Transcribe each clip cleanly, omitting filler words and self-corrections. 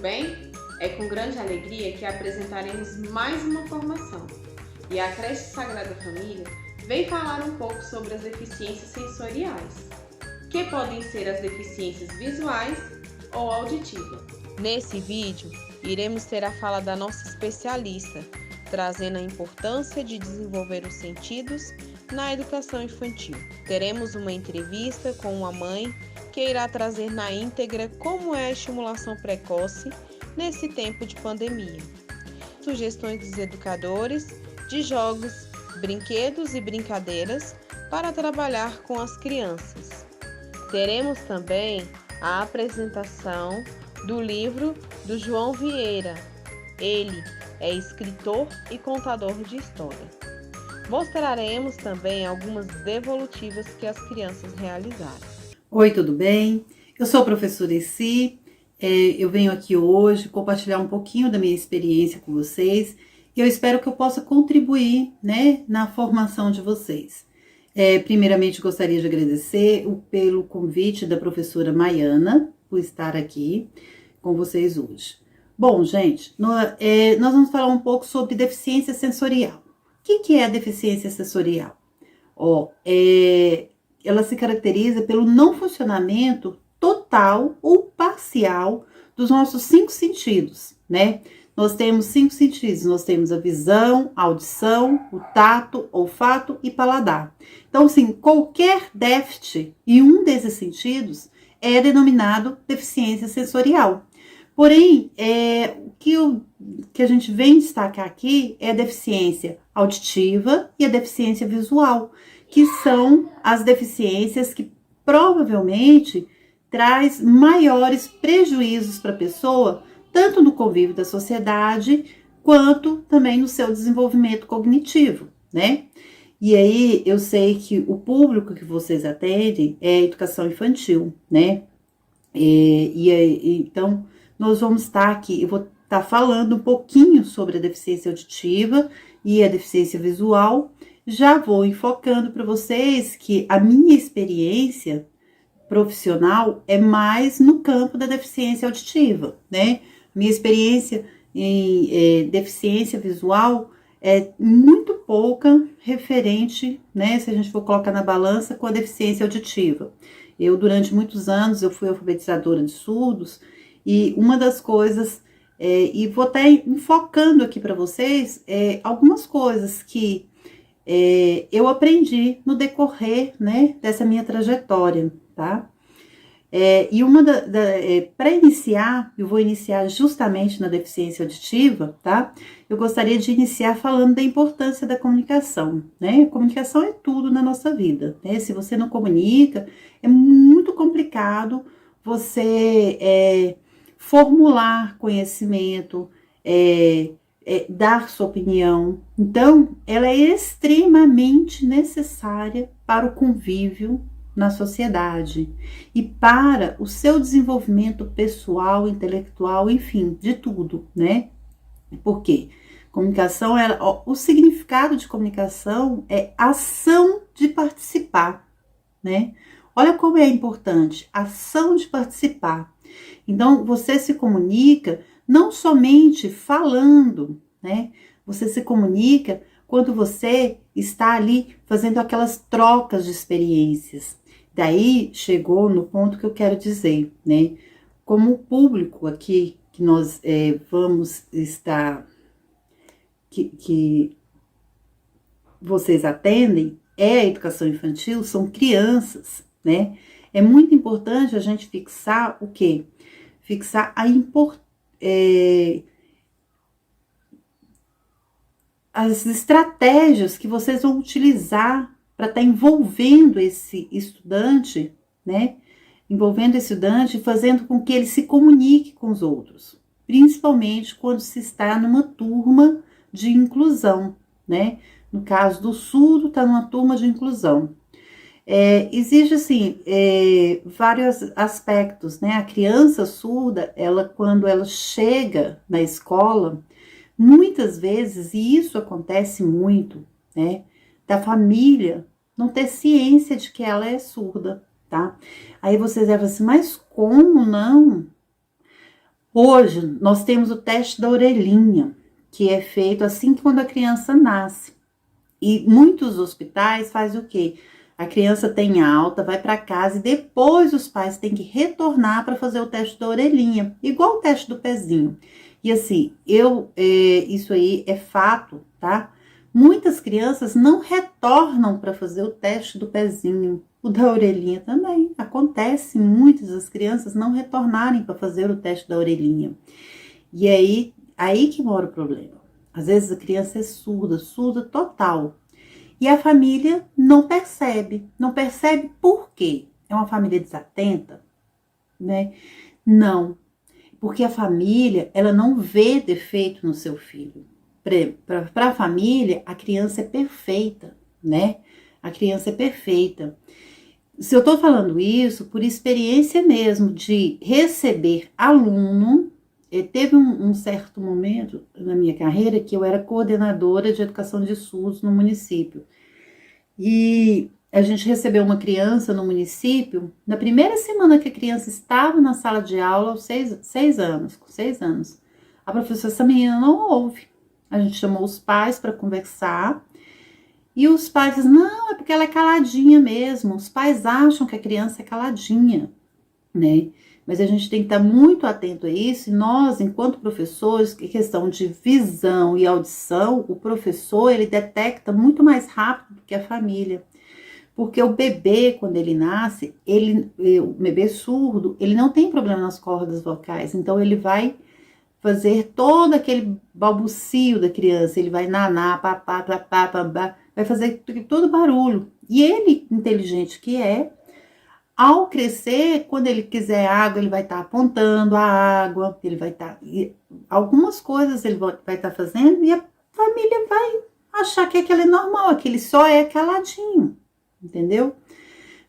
bem? É com grande alegria que apresentaremos mais uma formação. E a Creche Sagrada Família vem falar um pouco sobre as deficiências sensoriais, que podem ser as deficiências visuais ou auditivas. Nesse vídeo, iremos ter a fala da nossa especialista, trazendo a importância de desenvolver os sentidos na educação infantil. Teremos uma entrevista com uma mãe que irá trazer na íntegra como é a estimulação precoce nesse tempo de pandemia. Sugestões dos educadores de jogos, brinquedos e brincadeiras para trabalhar com as crianças. Teremos também a apresentação do livro do João Vieira. Ele é escritor e contador de história. Mostraremos também algumas devolutivas que as crianças realizaram. Oi, tudo bem? Eu sou a professora Essi. Eu venho aqui hoje compartilhar um pouquinho da minha experiência com vocês e eu espero que eu possa contribuir, na formação de vocês. Primeiramente, gostaria de agradecer pelo convite da professora Maiana por estar aqui com vocês hoje. Bom, gente, nós vamos falar um pouco sobre deficiência sensorial. O que é a deficiência sensorial? Ela se caracteriza pelo não funcionamento total ou parcial dos nossos 5 sentidos, Nós temos 5 sentidos, nós temos a visão, a audição, o tato, olfato e paladar. Então, assim, qualquer déficit em um desses sentidos é denominado deficiência sensorial. Porém, o que a gente vem destacar aqui é a deficiência auditiva e a deficiência visual, que são as deficiências que provavelmente traz maiores prejuízos para a pessoa, tanto no convívio da sociedade, quanto também no seu desenvolvimento cognitivo, E aí, eu sei que o público que vocês atendem é a educação infantil, Então, nós vamos estar aqui, eu vou estar falando um pouquinho sobre a deficiência auditiva e a deficiência visual. Já vou enfocando para vocês que a minha experiência profissional é mais no campo da deficiência auditiva, Minha experiência em deficiência visual é muito pouca referente, Se a gente for colocar na balança com a deficiência auditiva. Eu, durante muitos anos, eu fui alfabetizadora de surdos e uma das coisas, e vou estar enfocando aqui para vocês algumas coisas que eu aprendi no decorrer, dessa minha trajetória, tá? E para iniciar, eu vou iniciar justamente na deficiência auditiva, tá? Eu gostaria de iniciar falando da importância da comunicação, A comunicação é tudo na nossa vida, Se você não comunica, é muito complicado você formular conhecimento, dar sua opinião. Então, ela é extremamente necessária para o convívio na sociedade e para o seu desenvolvimento pessoal, intelectual, enfim, de tudo, Por quê? Comunicação, o significado de comunicação é ação de participar, Olha como é importante, ação de participar. Então, você se comunica não somente falando, Você se comunica quando você está ali fazendo aquelas trocas de experiências. Daí chegou no ponto que eu quero dizer, Como o público aqui que nós vamos estar, que vocês atendem, é a educação infantil, são crianças, É muito importante a gente fixar o quê? Fixar as estratégias que vocês vão utilizar para estar envolvendo esse estudante, Envolvendo esse estudante e fazendo com que ele se comunique com os outros, principalmente quando se está numa turma de inclusão, No caso do surdo, está numa turma de inclusão. Existe, assim, vários aspectos, A criança surda, quando ela chega na escola, muitas vezes, e isso acontece muito, Da família não ter ciência de que ela é surda, tá? Aí vocês devem assim, mas como não? Hoje, nós temos o teste da orelhinha, que é feito assim que quando a criança nasce. E muitos hospitais fazem o quê? A criança tem alta, vai para casa e depois os pais têm que retornar para fazer o teste da orelhinha, igual o teste do pezinho. E assim, isso aí é fato, tá? Muitas crianças não retornam para fazer o teste do pezinho, o da orelhinha também. Acontece muitas das crianças não retornarem para fazer o teste da orelhinha. E aí que mora o problema. Às vezes a criança é surda total. E a família não percebe. Não percebe por quê? É uma família desatenta, né? Não. Porque a família, ela não vê defeito no seu filho. Para a família, a criança é perfeita, né? A criança é perfeita. Se eu estou falando isso por experiência mesmo de receber aluno, teve um certo momento na minha carreira que eu era coordenadora de educação de surdos no município. E a gente recebeu uma criança no município, na primeira semana que a criança estava na sala de aula, aos 6 anos, com 6 anos. A professora, essa menina não ouve. A gente chamou os pais para conversar. E os pais dizem, não, é porque ela é caladinha mesmo. Os pais acham que a criança é caladinha, né? Mas a gente tem que estar muito atento a isso. E nós, enquanto professores, questão de visão e audição, o professor, ele detecta muito mais rápido do que a família. Porque o bebê, quando ele nasce, o bebê surdo, ele não tem problema nas cordas vocais. Então, ele vai fazer todo aquele balbucio da criança. Ele vai naná, papá, papá, papá, vai fazer todo barulho. E ele, inteligente que é, ao crescer, quando ele quiser água, ele vai estar apontando a água, ele vai estar... algumas coisas ele vai estar fazendo e a família vai achar que aquilo é normal, que ele só é caladinho, entendeu?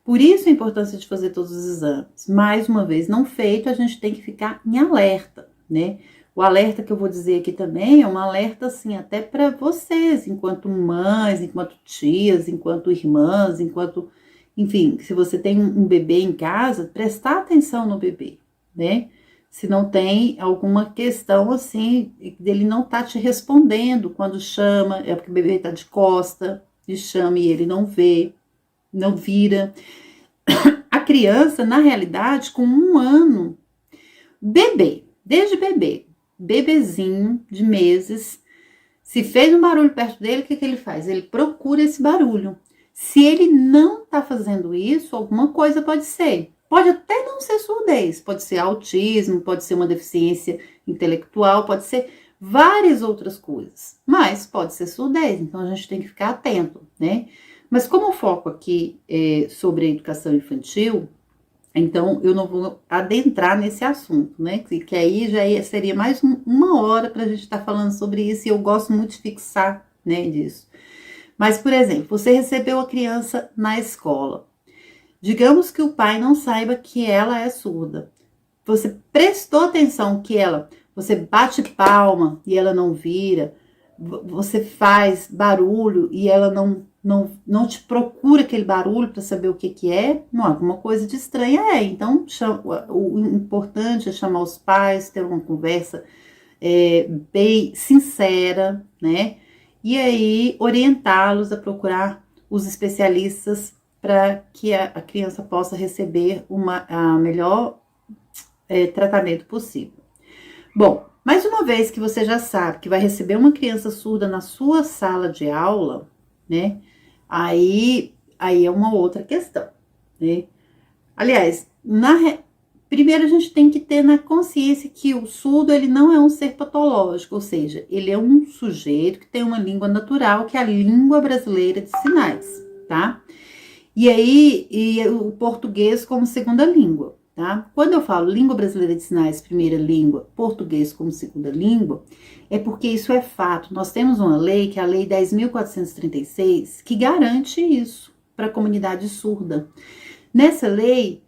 Por isso a importância de fazer todos os exames. Mais uma vez, não feito, a gente tem que ficar em alerta, né? O alerta que eu vou dizer aqui também é um alerta, assim, até para vocês, enquanto mães, enquanto tias, enquanto irmãs, enquanto... Enfim, se você tem um bebê em casa, prestar atenção no bebê, né? Se não tem alguma questão assim, dele não tá te respondendo quando chama, é porque o bebê tá de costa, e chama e ele não vê, não vira. A criança, na realidade, com 1 ano, desde bebezinho de meses, se fez um barulho perto dele, o que ele faz? Ele procura esse barulho. Se ele não está fazendo isso, alguma coisa pode ser. Pode até não ser surdez, pode ser autismo, pode ser uma deficiência intelectual, pode ser várias outras coisas. Mas pode ser surdez, então a gente tem que ficar atento, né? Mas como o foco aqui é sobre a educação infantil, então eu não vou adentrar nesse assunto, né? Que aí já seria mais uma hora para a gente estar falando sobre isso e eu gosto muito de fixar, né, disso. Mas, por exemplo, você recebeu a criança na escola. Digamos que o pai não saiba que ela é surda. Você prestou atenção que você bate palma e ela não vira, você faz barulho e ela não te procura aquele barulho para saber o que é, não, alguma coisa de estranha é. Então, o importante é chamar os pais, ter uma conversa bem sincera, né? E aí orientá-los a procurar os especialistas para que a criança possa receber a melhor tratamento possível. Bom, mais uma vez que você já sabe que vai receber uma criança surda na sua sala de aula, né? Aí é uma outra questão, né? Aliás, primeiro a gente tem que ter na consciência que o surdo, ele não é um ser patológico, ou seja, ele é um sujeito que tem uma língua natural, que é a língua brasileira de sinais, tá? E aí, o português como segunda língua, tá? Quando eu falo língua brasileira de sinais, primeira língua, português como segunda língua, é porque isso é fato. Nós temos uma lei, que é a Lei 10.436, que garante isso para a comunidade surda. Nessa lei,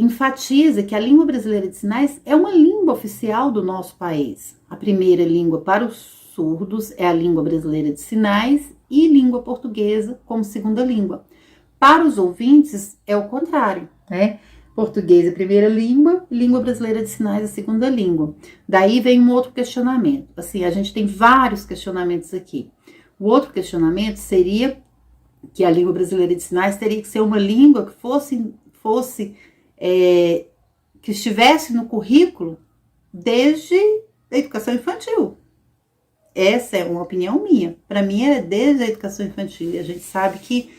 enfatiza que a língua brasileira de sinais é uma língua oficial do nosso país. A primeira língua para os surdos é a língua brasileira de sinais e língua portuguesa como segunda língua. Para os ouvintes é o contrário, né? Português é a primeira língua, língua brasileira de sinais é a segunda língua. Daí vem um outro questionamento. Assim, a gente tem vários questionamentos aqui. O outro questionamento seria que a língua brasileira de sinais teria que ser uma língua que que estivesse no currículo desde a educação infantil. Essa é uma opinião minha. Para mim, era desde a educação infantil. E a gente sabe que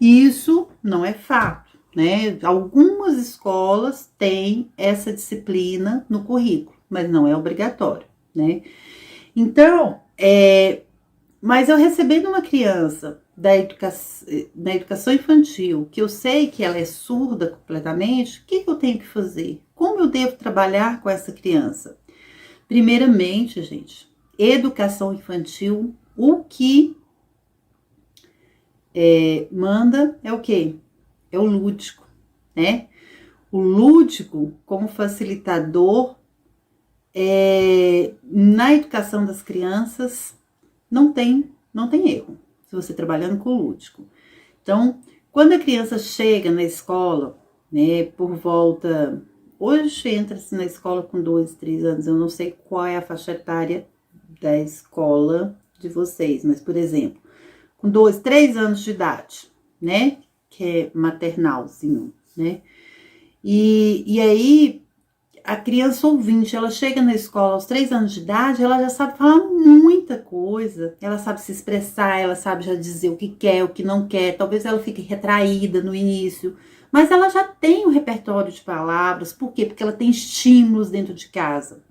isso não é fato, né? Algumas escolas têm essa disciplina no currículo, mas não é obrigatório, né? Então, mas eu recebendo uma criança da educação infantil, que eu sei que ela é surda completamente, o que eu tenho que fazer? Como eu devo trabalhar com essa criança? Primeiramente, gente, educação infantil, o que manda é o quê? É o lúdico, né? O lúdico como facilitador na educação das crianças não tem erro, se você trabalhando com o lúdico. Então, quando a criança chega na escola, né, por volta... Hoje entra-se na escola com 2, 3 anos, eu não sei qual é a faixa etária da escola de vocês, mas, por exemplo, com 2, 3 anos de idade, né, que é maternalzinho, né, e aí a criança ouvinte, ela chega na escola aos 3 anos de idade, ela já sabe falar muita coisa, ela sabe se expressar, ela sabe já dizer o que quer, o que não quer, talvez ela fique retraída no início, mas ela já tem um repertório de palavras, por quê? Porque ela tem estímulos dentro de casa.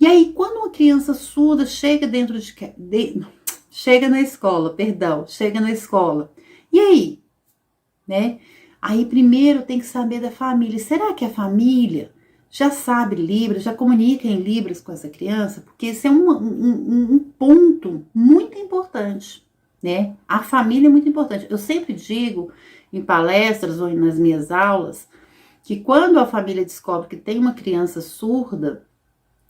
E aí, quando uma criança surda chega chega na escola, e aí, né? Aí primeiro tem que saber da família. Será que a família já sabe Libras, já comunica em Libras com essa criança? Porque esse é um ponto muito importante, né? A família é muito importante. Eu sempre digo em palestras ou nas minhas aulas que quando a família descobre que tem uma criança surda,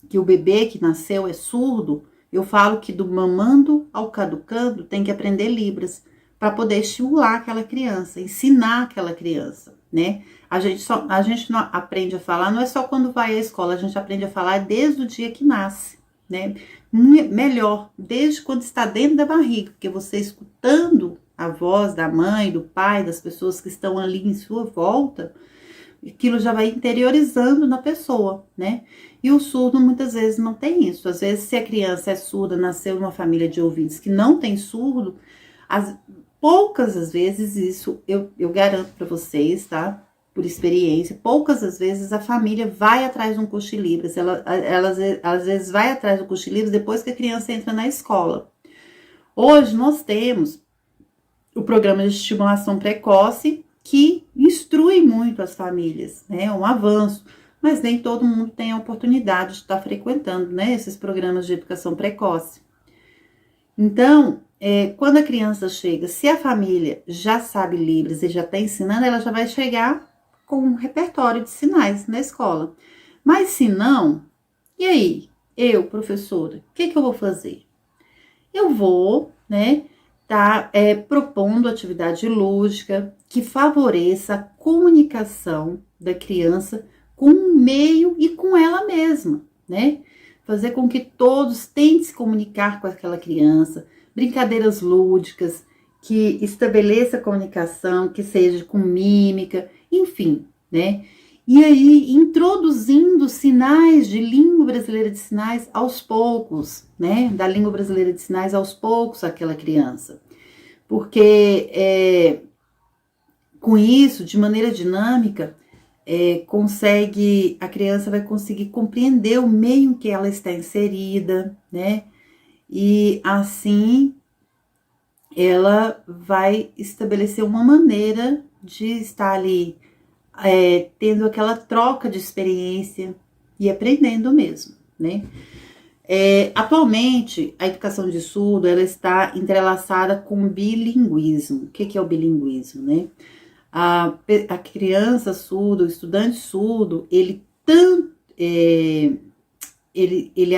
que o bebê que nasceu é surdo, eu falo que do mamando ao caducando tem que aprender Libras para poder estimular aquela criança, ensinar aquela criança, né? A gente não aprende a falar, não é só quando vai à escola, a gente aprende a falar desde o dia que nasce, né? Melhor, desde quando está dentro da barriga, porque você escutando a voz da mãe, do pai, das pessoas que estão ali em sua volta, aquilo já vai interiorizando na pessoa, né? E o surdo muitas vezes não tem isso. Às vezes, se a criança é surda, nasceu numa família de ouvintes que não tem surdo, poucas as vezes, isso eu garanto para vocês, tá? Por experiência, poucas as vezes a família vai atrás de um cochilibras. Ela às vezes vai atrás do cochilibras depois que a criança entra na escola. Hoje nós temos o programa de estimulação precoce que instrui muito as famílias, né? É um avanço, mas nem todo mundo tem a oportunidade de estar frequentando, né, esses programas de educação precoce. Então, quando a criança chega, se a família já sabe Libras e já está ensinando, ela já vai chegar com um repertório de sinais na escola. Mas se não, e aí? Eu, professora, o que eu vou fazer? Eu vou, né, propondo atividade lúdica que favoreça a comunicação da criança com o meio e com ela mesma, né? Fazer com que todos tentem se comunicar com aquela criança, brincadeiras lúdicas, que estabeleça a comunicação, que seja com mímica, enfim, né? E aí, introduzindo sinais de língua brasileira de sinais aos poucos, né? Da língua brasileira de sinais aos poucos àquela criança. Porque com isso, de maneira dinâmica, a criança vai conseguir compreender o meio em que ela está inserida, né? E assim ela vai estabelecer uma maneira de estar ali tendo aquela troca de experiência e aprendendo mesmo, né? Atualmente, a educação de surdo, ela está entrelaçada com o bilinguismo. O que é o bilinguismo, né? A criança surda, o estudante surdo, ele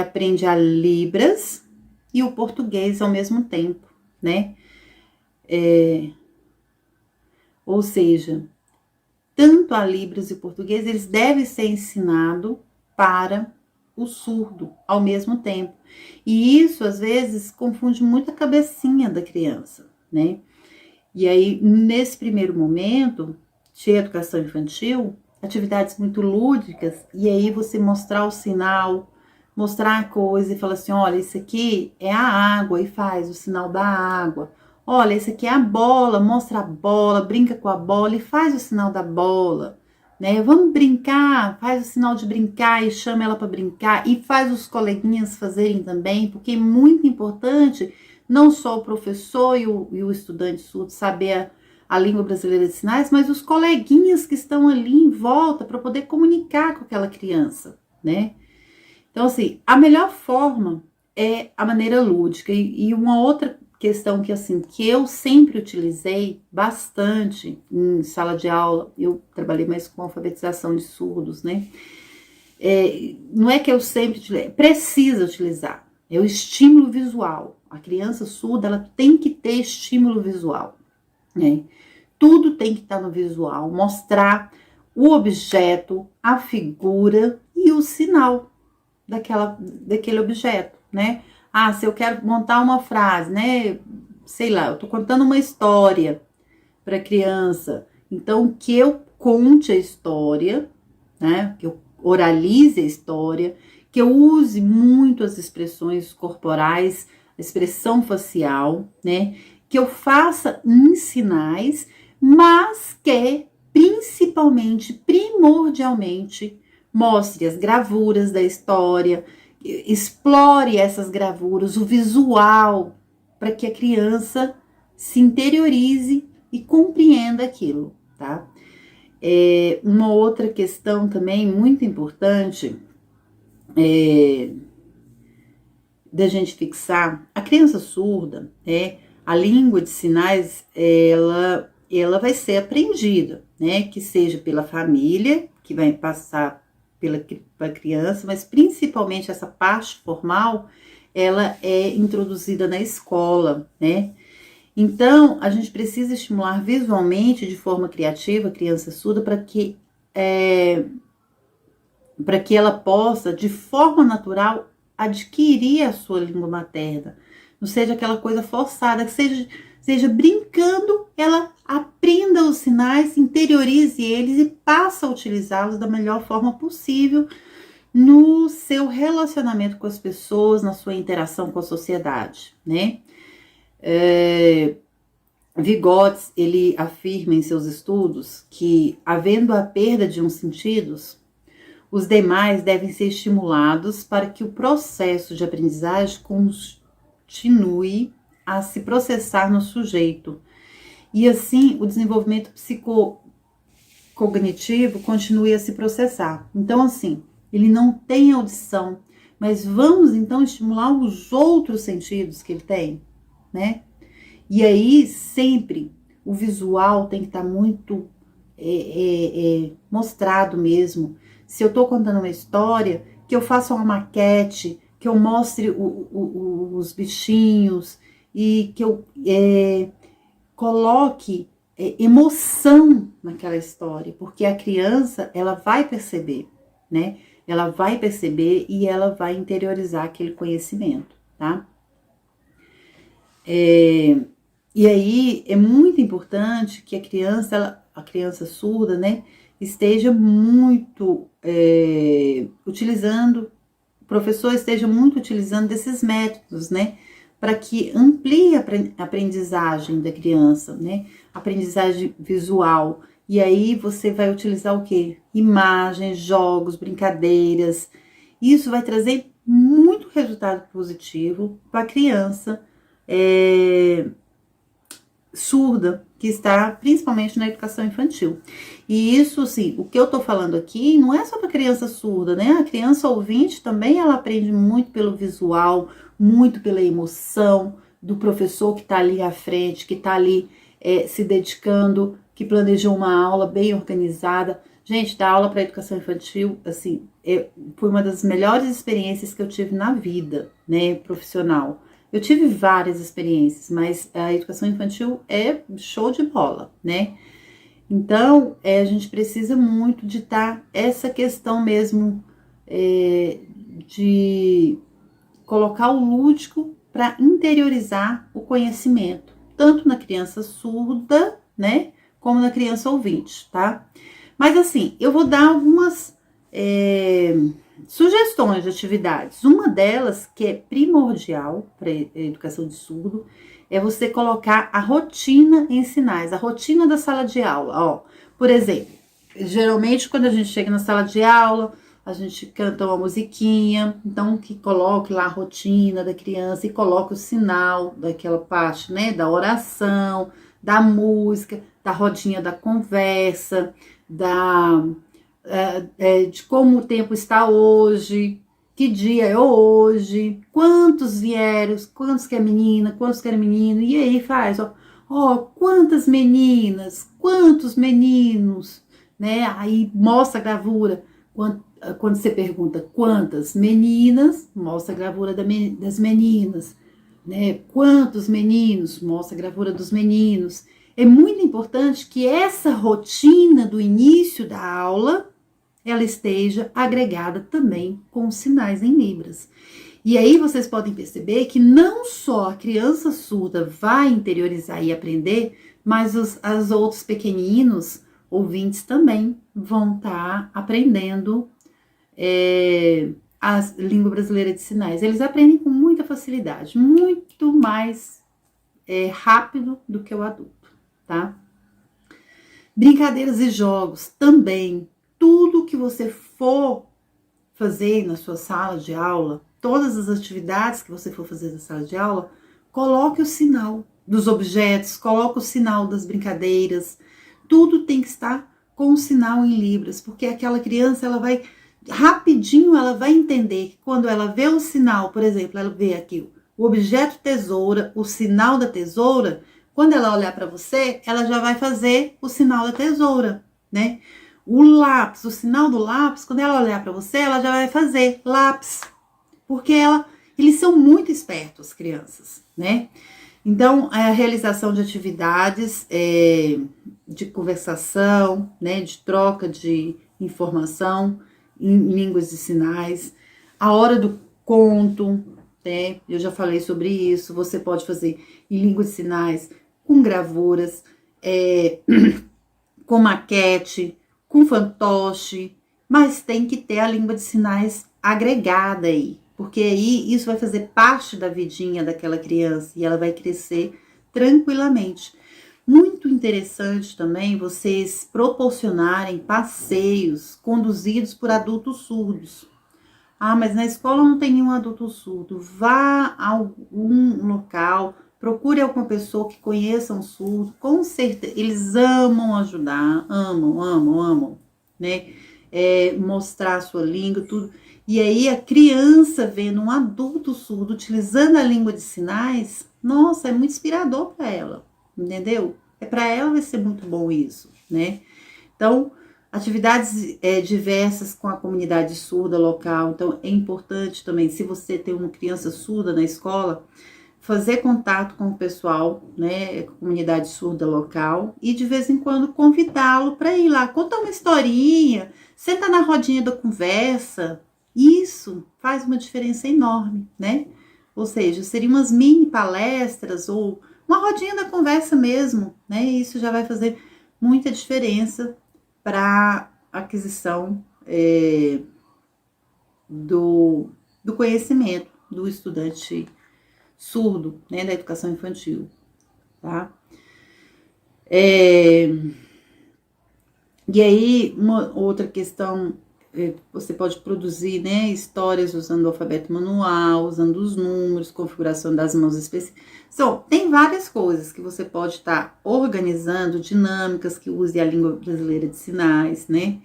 aprende a Libras e o português ao mesmo tempo, né? Ou seja, tanto a Libras e o português, eles devem ser ensinados para o surdo ao mesmo tempo. E isso, às vezes, confunde muito a cabecinha da criança, né? E aí, nesse primeiro momento de educação infantil, atividades muito lúdicas, e aí você mostrar o sinal, mostrar a coisa e falar assim, olha, isso aqui é a água, e faz o sinal da água. Olha, isso aqui é a bola, mostra a bola, brinca com a bola e faz o sinal da bola, né? Vamos brincar, faz o sinal de brincar e chama ela para brincar e faz os coleguinhas fazerem também, porque é muito importante não só o professor e o estudante surdo saber a língua brasileira de sinais, mas os coleguinhas que estão ali em volta para poder comunicar com aquela criança, né? Então, assim, a melhor forma é a maneira lúdica. E uma outra questão que, assim, que eu sempre utilizei bastante em sala de aula, eu trabalhei mais com alfabetização de surdos, né? Não é que eu sempre precisa utilizar, é o estímulo visual. A criança surda, ela tem que ter estímulo visual, né? Tudo tem que estar no visual, mostrar o objeto, a figura e o sinal daquele objeto, né? Ah, se eu quero montar uma frase, né? Sei lá, eu tô contando uma história para criança, então que eu conte a história, né? Que eu oralize a história, que eu use muito as expressões corporais, a expressão facial, né? Que eu faça em sinais, mas que principalmente, primordialmente, mostre as gravuras da história, explore essas gravuras, o visual, para que a criança se interiorize e compreenda aquilo, tá? Uma outra questão também muito importante da gente fixar, a criança surda, a língua de sinais, ela vai ser aprendida, né? Que seja pela família, que vai passar pela criança, mas principalmente essa parte formal, ela é introduzida na escola, né? Então, a gente precisa estimular visualmente, de forma criativa, a criança surda, para que ela possa, de forma natural, adquirir a sua língua materna. Não seja aquela coisa forçada, que seja brincando, ela aprenda os sinais, interiorize eles e passe a utilizá-los da melhor forma possível no seu relacionamento com as pessoas, na sua interação com a sociedade, né? Vygotsky, ele afirma em seus estudos que, havendo a perda de uns sentidos, os demais devem ser estimulados para que o processo de aprendizagem continue a se processar no sujeito. E assim, o desenvolvimento psicocognitivo continue a se processar. Então, assim, ele não tem audição, mas vamos então estimular os outros sentidos que ele tem, né? E aí, sempre, o visual tem que estar muito mostrado mesmo. Se eu estou contando uma história, que eu faça uma maquete, que eu mostre os bichinhos e que eu coloque emoção naquela história, porque a criança, ela vai perceber, né? Ela vai perceber e ela vai interiorizar aquele conhecimento, tá? E aí, é muito importante que a criança surda, né, esteja muito utilizando, o professor esteja muito utilizando desses métodos, né, para que amplie a aprendizagem da criança, né, aprendizagem visual. E aí você vai utilizar o quê? Imagens, jogos, brincadeiras. Isso vai trazer muito resultado positivo para a criança surda, que está principalmente na educação infantil. E isso, assim, o que eu tô falando aqui não é só para criança surda, né? A criança ouvinte também, ela aprende muito pelo visual, muito pela emoção do professor que tá ali à frente, que tá ali se dedicando, que planejou uma aula bem organizada. Gente, dar aula para educação infantil, assim, foi uma das melhores experiências que eu tive na vida, né, profissional. Eu tive várias experiências, mas a educação infantil é show de bola, né? Então, a gente precisa muito de estar essa questão mesmo de colocar o lúdico para interiorizar o conhecimento, tanto na criança surda, né, como na criança ouvinte, tá? Mas assim, eu vou dar algumas sugestões de atividades. Uma delas, que é primordial para a educação de surdo, é você colocar a rotina em sinais, a rotina da sala de aula. Ó, por exemplo, geralmente quando a gente chega na sala de aula, a gente canta uma musiquinha, então que coloque lá a rotina da criança e coloque o sinal daquela parte, né, da oração, da música, da rodinha da conversa, de como o tempo está hoje, que dia é hoje, quantos vieram, quantos que é menina, quantos que é menino, e aí faz, ó, quantas meninas, quantos meninos, né, aí mostra a gravura, quando você pergunta quantas meninas, mostra a gravura das meninas, né, quantos meninos, mostra a gravura dos meninos. É muito importante que essa rotina do início da aula, ela esteja agregada também com sinais em libras. E aí vocês podem perceber que não só a criança surda vai interiorizar e aprender, mas os outros pequeninos ouvintes também vão estar aprendendo a língua brasileira de sinais. Eles aprendem com muita facilidade, muito mais rápido do que o adulto, tá? Brincadeiras e jogos também. Tudo que você for fazer na sua sala de aula, todas as atividades que você for fazer na sala de aula, coloque o sinal dos objetos, coloque o sinal das brincadeiras. Tudo tem que estar com o sinal em libras, porque aquela criança, ela vai rapidinho, ela vai entender que quando ela vê o sinal, por exemplo, ela vê aqui o objeto tesoura, o sinal da tesoura, quando ela olhar para você, ela já vai fazer o sinal da tesoura, né? O lápis, o sinal do lápis, quando ela olhar para você, ela já vai fazer lápis, porque eles são muito espertos, as crianças, né? Então, a realização de atividades de conversação, né, de troca de informação em línguas de sinais, a hora do conto, né? Eu já falei sobre isso. Você pode fazer em línguas de sinais, com gravuras, com maquete, com fantoche, mas tem que ter a língua de sinais agregada aí, porque aí isso vai fazer parte da vidinha daquela criança e ela vai crescer tranquilamente. Muito interessante também vocês proporcionarem passeios conduzidos por adultos surdos. Ah, mas na escola não tem nenhum adulto surdo. Vá a algum local, procure alguma pessoa que conheça um surdo. Com certeza, eles amam ajudar, amam, né? Mostrar a sua língua, tudo. E aí a criança vendo um adulto surdo utilizando a língua de sinais, nossa, é muito inspirador para ela, entendeu? Para ela vai ser muito bom isso, né? Então, atividades diversas com a comunidade surda local. Então, é importante também, se você tem uma criança surda na escola, fazer contato com o pessoal, né, com a comunidade surda local, e de vez em quando convidá-lo para ir lá, contar uma historinha, senta na rodinha da conversa. Isso faz uma diferença enorme, né? Ou seja, seriam umas mini palestras ou uma rodinha da conversa mesmo, né? E isso já vai fazer muita diferença para a aquisição do conhecimento do estudante surdo, né, da educação infantil, tá? E aí, uma outra questão, você pode produzir, né, histórias usando o alfabeto manual, usando os números, configuração das mãos específicas. Então, tem várias coisas que você pode estar organizando, dinâmicas que use a língua brasileira de sinais, né,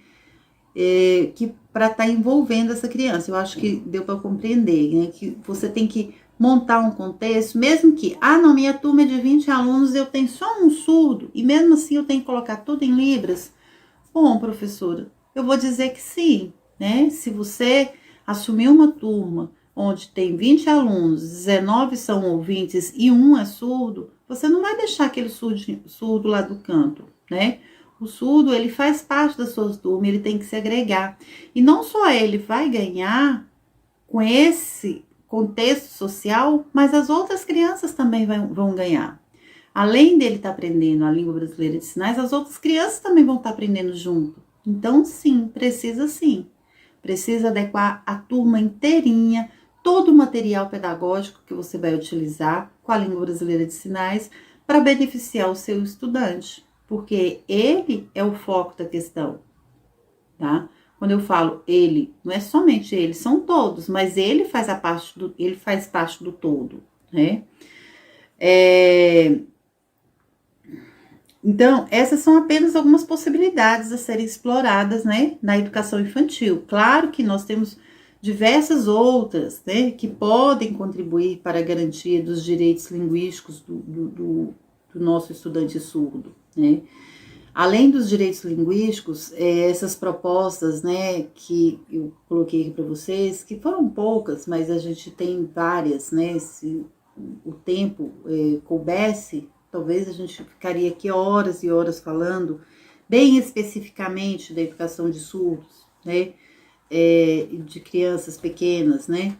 que para estar envolvendo essa criança. Eu acho que deu para compreender, né, que você tem que montar um contexto, mesmo que, não, minha turma é de 20 alunos, eu tenho só um surdo, e mesmo assim eu tenho que colocar tudo em libras. Bom, professora, eu vou dizer que sim, né? Se você assumir uma turma onde tem 20 alunos, 19 são ouvintes e um é surdo, você não vai deixar aquele surdo lá do canto, né? O surdo, ele faz parte da sua turma, ele tem que se agregar. E não só ele vai ganhar com esse contexto social, mas as outras crianças também vão ganhar. Além dele estar aprendendo a língua brasileira de sinais, as outras crianças também vão estar aprendendo junto. Então, sim. Precisa adequar a turma inteirinha, todo o material pedagógico que você vai utilizar com a língua brasileira de sinais para beneficiar o seu estudante, porque ele é o foco da questão, tá? Quando eu falo ele, não é somente ele, são todos, mas ele faz parte do todo, né? Então, essas são apenas algumas possibilidades a serem exploradas, né, na educação infantil. Claro que nós temos diversas outras, né, que podem contribuir para a garantia dos direitos linguísticos do nosso estudante surdo, né. Além dos direitos linguísticos, essas propostas, né, que eu coloquei aqui para vocês, que foram poucas, mas a gente tem várias, né, se o tempo coubesse, talvez a gente ficaria aqui horas e horas falando, bem especificamente da educação de surdos, né, de crianças pequenas, né,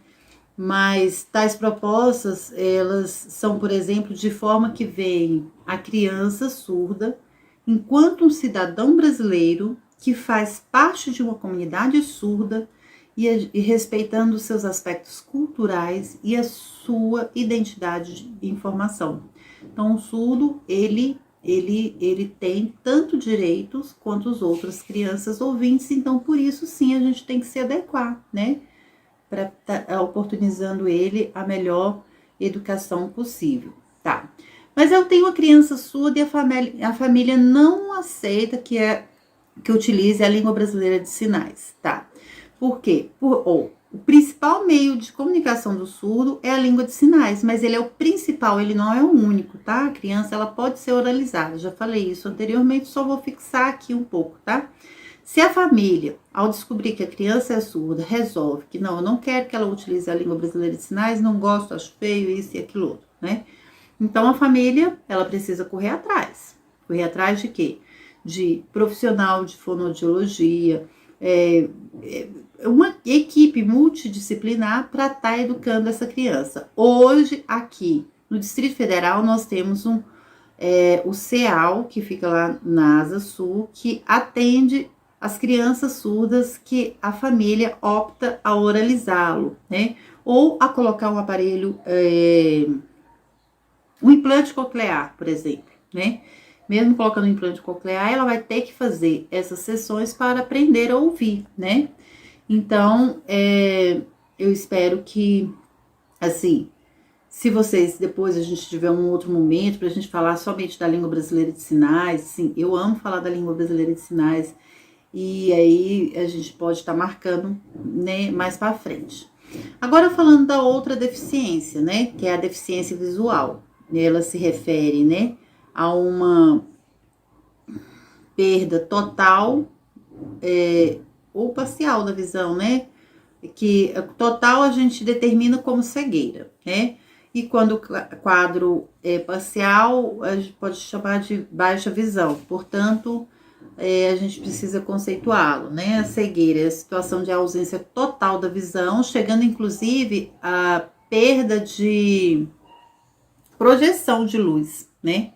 mas tais propostas, elas são, por exemplo, de forma que veem a criança surda enquanto um cidadão brasileiro que faz parte de uma comunidade surda e respeitando seus aspectos culturais e a sua identidade de informação. Então, o surdo, ele tem tanto direitos quanto as outras crianças ouvintes, então, por isso, sim, a gente tem que se adequar, né? Para estar oportunizando ele a melhor educação possível, tá? Mas eu tenho uma criança surda e a família não aceita que utilize a língua brasileira de sinais, tá? Por quê? O principal meio de comunicação do surdo é a língua de sinais, mas ele é o principal, ele não é o único, tá? A criança, ela pode ser oralizada, já falei isso anteriormente, só vou fixar aqui um pouco, tá? Se a família, ao descobrir que a criança é surda, resolve que não, eu não quero que ela utilize a língua brasileira de sinais, não gosto, acho feio, isso e aquilo outro, né? Então, a família, ela precisa correr atrás. Correr atrás de quê? De profissional de fonoaudiologia, uma equipe multidisciplinar para estar educando essa criança. Hoje, aqui no Distrito Federal, nós temos o CEAL, que fica lá na Asa Sul, que atende as crianças surdas que a família opta a oralizá-lo, né? Ou a colocar um aparelho, um implante coclear, por exemplo, né? Mesmo colocando um implante coclear, ela vai ter que fazer essas sessões para aprender a ouvir, né? Então, eu espero que, assim, se vocês, depois a gente tiver um outro momento para a gente falar somente da língua brasileira de sinais, sim, eu amo falar da língua brasileira de sinais, e aí a gente pode estar marcando, né, mais para frente. Agora falando da outra deficiência, né, que é a deficiência visual. Ela se refere, né, a uma perda total ou parcial da visão, né, que total a gente determina como cegueira, né, e quando o quadro é parcial, a gente pode chamar de baixa visão, portanto, a gente precisa conceituá-lo, né, a cegueira é a situação de ausência total da visão, chegando inclusive a perda de projeção de luz, né?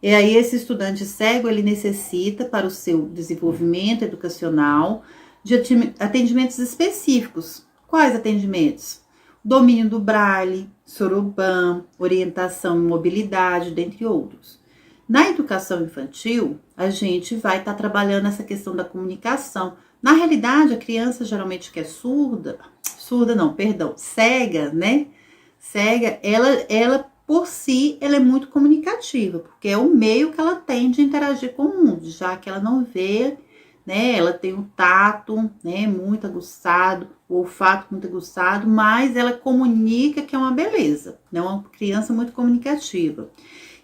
E aí esse estudante cego, ele necessita para o seu desenvolvimento educacional de atendimentos específicos. Quais atendimentos? Domínio do braille, soroban, orientação e mobilidade, dentre outros. Na educação infantil, a gente vai estar trabalhando essa questão da comunicação. Na realidade, a criança geralmente que é cega, né? Cega, ela por si, ela é muito comunicativa, porque é o meio que ela tem de interagir com o mundo, já que ela não vê, né, ela tem o tato, né, muito aguçado, o olfato muito aguçado, mas ela comunica que é uma beleza, né, uma criança muito comunicativa.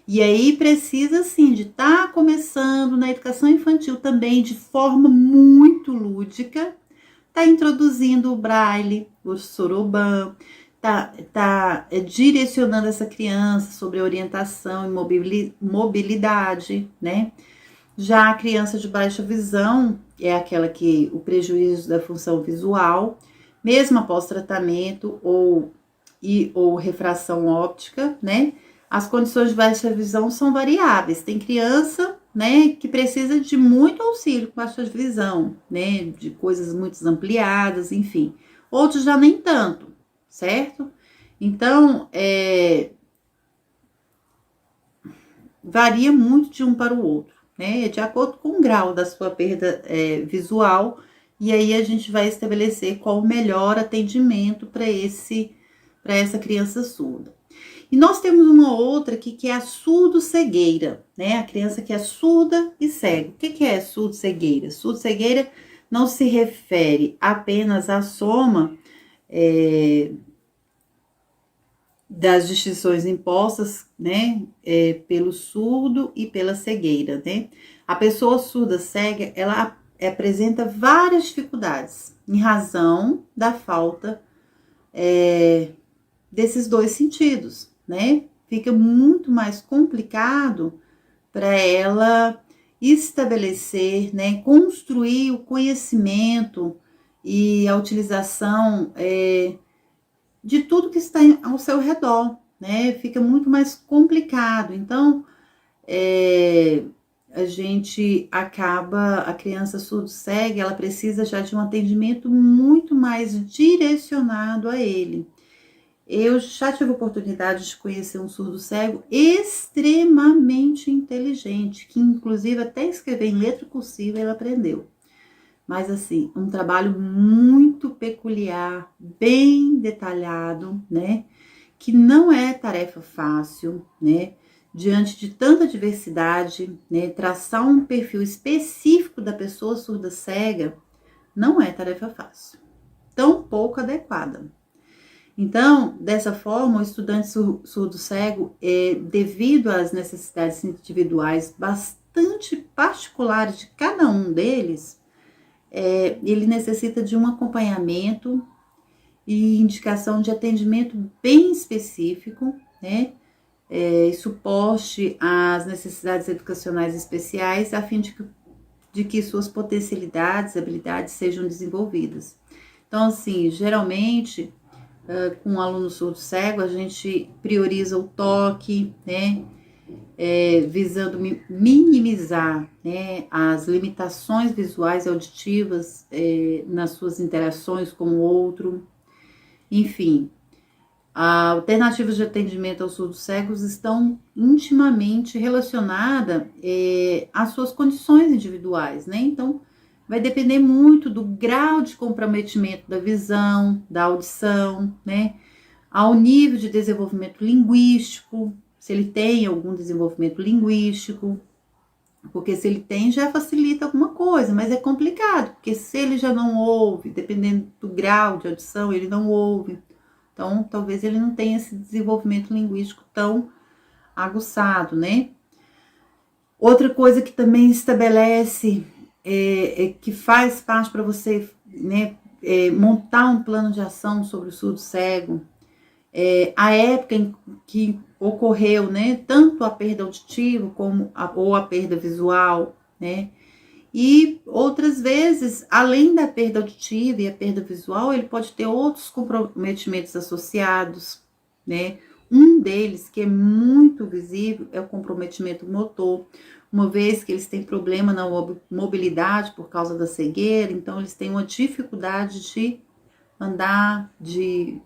E aí precisa, assim, de estar começando na educação infantil também de forma muito lúdica, tá introduzindo o braille, o soroban, tá direcionando essa criança sobre orientação e mobilidade, né? Já a criança de baixa visão é aquela que o prejuízo da função visual, mesmo após tratamento ou refração óptica, né? As condições de baixa visão são variáveis. Tem criança, né, que precisa de muito auxílio com baixa visão, né, de coisas muito ampliadas, enfim. Outros já nem tanto, certo? Então, varia muito de um para o outro, né? De acordo com o grau da sua perda visual, e aí a gente vai estabelecer qual o melhor atendimento para essa criança surda. E nós temos uma outra aqui que é a surdo-cegueira, né? A criança que é surda e cega. O que é surdo-cegueira? Surdo-cegueira não se refere apenas à soma das distinções impostas, né, pelo surdo e pela cegueira, né? A pessoa surda cega, ela apresenta várias dificuldades em razão da falta desses dois sentidos, né? Fica muito mais complicado para ela estabelecer, né, construir o conhecimento e a utilização de tudo que está ao seu redor, né? Fica muito mais complicado. Então, a criança surdo-cega, ela precisa já de um atendimento muito mais direcionado a ele. Eu já tive a oportunidade de conhecer um surdo-cego extremamente inteligente, que inclusive até escrever em letra cursiva ele aprendeu. Mas assim, um trabalho muito peculiar, bem detalhado, né? Que não é tarefa fácil, né? Diante de tanta diversidade, né? Traçar um perfil específico da pessoa surda-cega não é tarefa fácil, tão pouco adequada. Então, dessa forma, o estudante surdo-cego, devido às necessidades individuais bastante particulares de cada um deles, ele necessita de um acompanhamento e indicação de atendimento bem específico, né? Suporte às necessidades educacionais especiais, a fim de que suas potencialidades, habilidades sejam desenvolvidas. Então, assim, geralmente, com um aluno surdo-cego, a gente prioriza o toque, né? Visando minimizar, né, as limitações visuais e auditivas nas suas interações com o outro. Enfim, alternativas de atendimento aos surdos-cegos estão intimamente relacionadas às suas condições individuais, né? Então, vai depender muito do grau de comprometimento da visão, da audição, né? Ao nível de desenvolvimento linguístico, se ele tem algum desenvolvimento linguístico, porque se ele tem já facilita alguma coisa, mas é complicado, porque se ele já não ouve, dependendo do grau de audição, ele não ouve, então talvez ele não tenha esse desenvolvimento linguístico tão aguçado, né? Outra coisa que também estabelece, que faz parte para você, né, montar um plano de ação sobre o surdo-cego, a época em que ocorreu, né, tanto a perda auditiva ou a perda visual, né, e outras vezes, além da perda auditiva e a perda visual, ele pode ter outros comprometimentos associados, né, um deles que é muito visível é o comprometimento motor, uma vez que eles têm problema na mobilidade por causa da cegueira, então eles têm uma dificuldade de andar,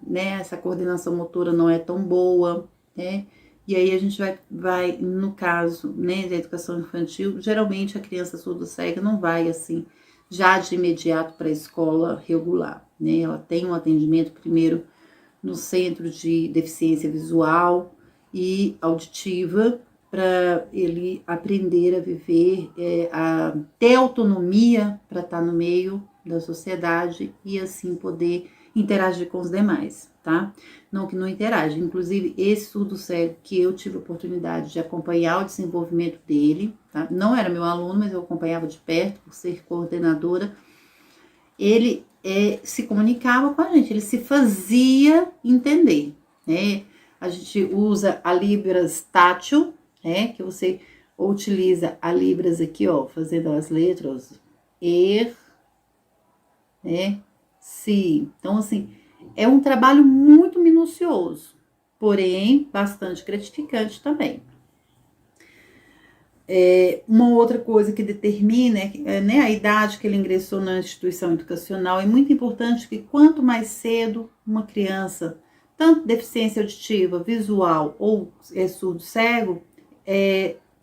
né, essa coordenação motora não é tão boa, né? E aí a gente vai no caso, né, da educação infantil, geralmente a criança surdo-cega não vai assim, já de imediato para a escola regular, né? Ela tem um atendimento primeiro no centro de deficiência visual e auditiva, para ele aprender a viver, a ter autonomia para estar no meio da sociedade e assim poder interagir com os demais, tá? Não que não interage, inclusive esse surdo-cego que eu tive a oportunidade de acompanhar o desenvolvimento dele, tá? Não era meu aluno, mas eu acompanhava de perto por ser coordenadora. Ele se comunicava com a gente, ele se fazia entender, né? A gente usa a Libras tátil, né? Que você utiliza a Libras aqui, ó, fazendo as letras né, si. Então, assim, é um trabalho muito minucioso, porém, bastante gratificante também. Uma outra coisa que determina né, a idade que ele ingressou na instituição educacional. É muito importante que quanto mais cedo uma criança, tanto deficiência auditiva, visual ou surdo-cego,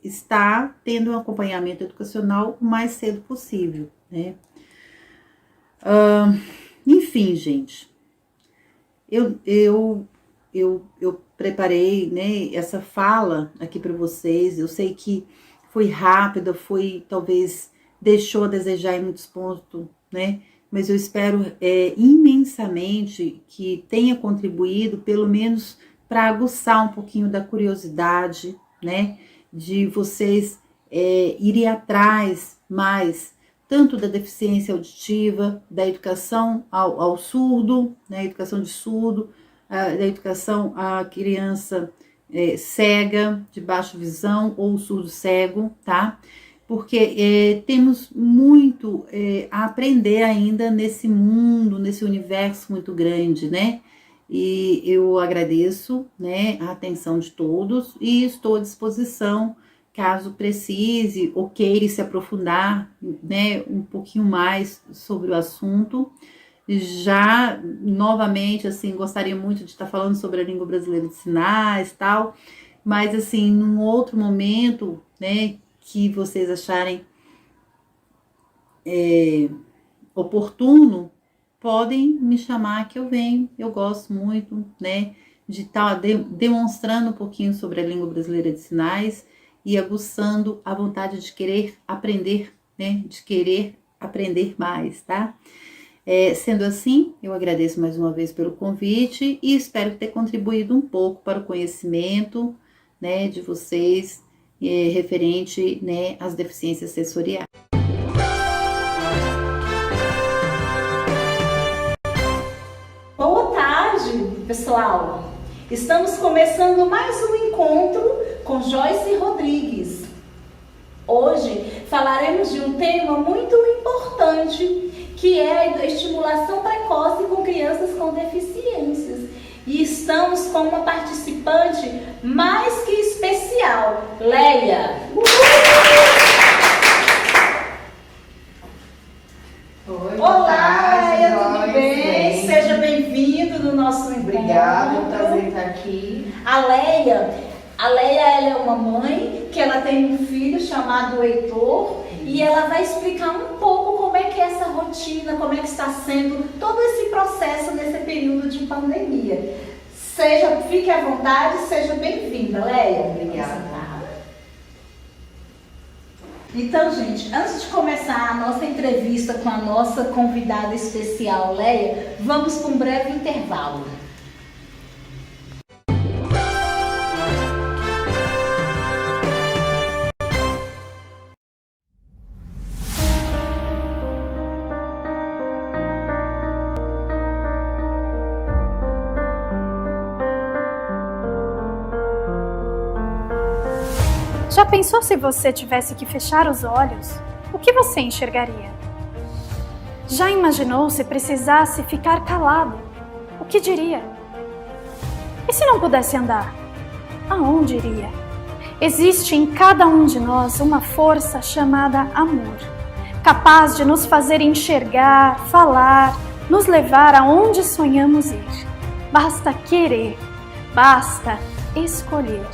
está tendo um acompanhamento educacional o mais cedo possível, né? Enfim, gente, eu preparei, né, essa fala aqui para vocês. Eu sei que foi rápida, talvez deixou a desejar em muitos pontos, né? Mas eu espero imensamente que tenha contribuído, pelo menos para aguçar um pouquinho da curiosidade, né? De vocês irem atrás mais, tanto da deficiência auditiva, da educação ao surdo, né? Educação de surdo, da educação à criança cega, de baixa visão ou surdo cego, tá? Porque temos muito a aprender ainda nesse mundo, nesse universo muito grande, né? E eu agradeço, né, a atenção de todos e estou à disposição, caso precise ou queira se aprofundar, né, um pouquinho mais sobre o assunto. Já, novamente, assim, gostaria muito de estar falando sobre a língua brasileira de sinais e tal, mas, assim, num outro momento, né, que vocês acharem oportuno, podem me chamar que eu venho. Eu gosto muito, né, de estar demonstrando um pouquinho sobre a língua brasileira de sinais e aguçando a vontade de querer aprender, né, de querer aprender mais, tá? Sendo assim, eu agradeço mais uma vez pelo convite e espero ter contribuído um pouco para o conhecimento, né, de vocês referente, né, às deficiências sensoriais. Boa tarde, pessoal! Estamos começando mais um encontro com Joyce Rodrigues. Hoje falaremos de um tema muito importante, que é a estimulação precoce com crianças com deficiências. E estamos com uma participante mais que especial, Leia. Oi, Olá, Leia, tudo bem? Seja bem-vindo no nosso encontro. Obrigada, é um prazer estar aqui. A Leia, ela é uma mãe que ela tem um filho chamado Heitor e ela vai explicar um pouco como é que é essa rotina, como é que está sendo todo esse processo nesse período de pandemia. Fique à vontade, seja bem-vinda, Leia. Obrigada. Então, gente, antes de começar a nossa entrevista com a nossa convidada especial, Leia, vamos para um breve intervalo. Já pensou se você tivesse que fechar os olhos? O que você enxergaria? Já imaginou se precisasse ficar calado? O que diria? E se não pudesse andar? Aonde iria? Existe em cada um de nós uma força chamada amor, capaz de nos fazer enxergar, falar, nos levar aonde sonhamos ir. Basta querer, basta escolher.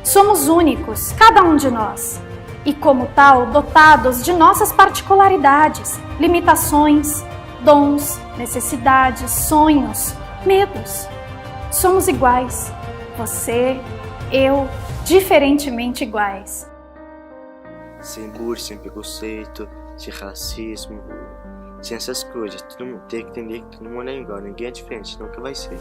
Somos únicos, cada um de nós, e como tal, dotados de nossas particularidades, limitações, dons, necessidades, sonhos, medos. Somos iguais, você, eu, diferentemente iguais. Sem bullying, sem preconceito, sem racismo, sem essas coisas. Todo mundo tem que entender que todo mundo é igual, ninguém é diferente, nunca vai ser.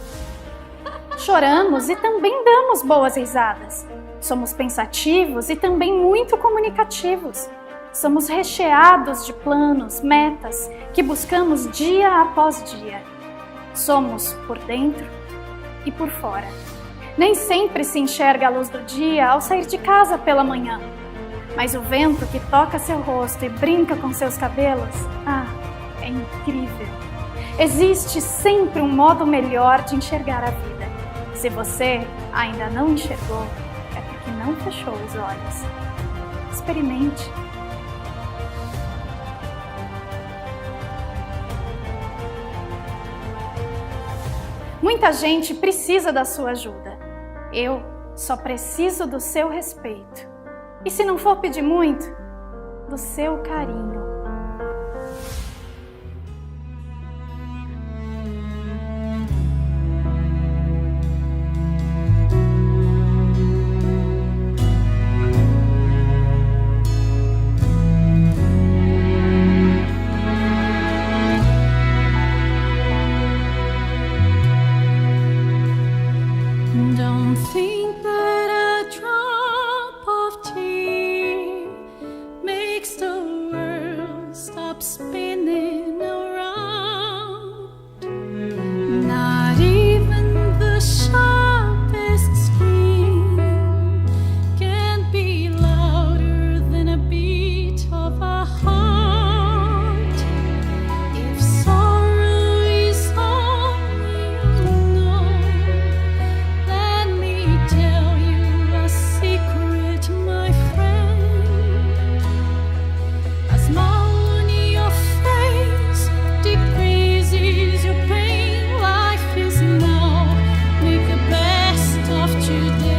Choramos e também damos boas risadas. Somos pensativos e também muito comunicativos. Somos recheados de planos, metas que buscamos dia após dia. Somos por dentro e por fora. Nem sempre se enxerga a luz do dia ao sair de casa pela manhã. Mas o vento que toca seu rosto e brinca com seus cabelos, é incrível. Existe sempre um modo melhor de enxergar a vida. Se você ainda não enxergou, é porque não fechou os olhos. Experimente. Muita gente precisa da sua ajuda. Eu só preciso do seu respeito. E se não for pedir muito, do seu carinho. Don't think that a drop of tea makes the world stop spinning around. Not even the sharpest skin can be louder than a beat of a heart. If sorrow is all you know, let me tell you a secret, my friend. A smile on your face decreases your pain. Life is now, make the best of today.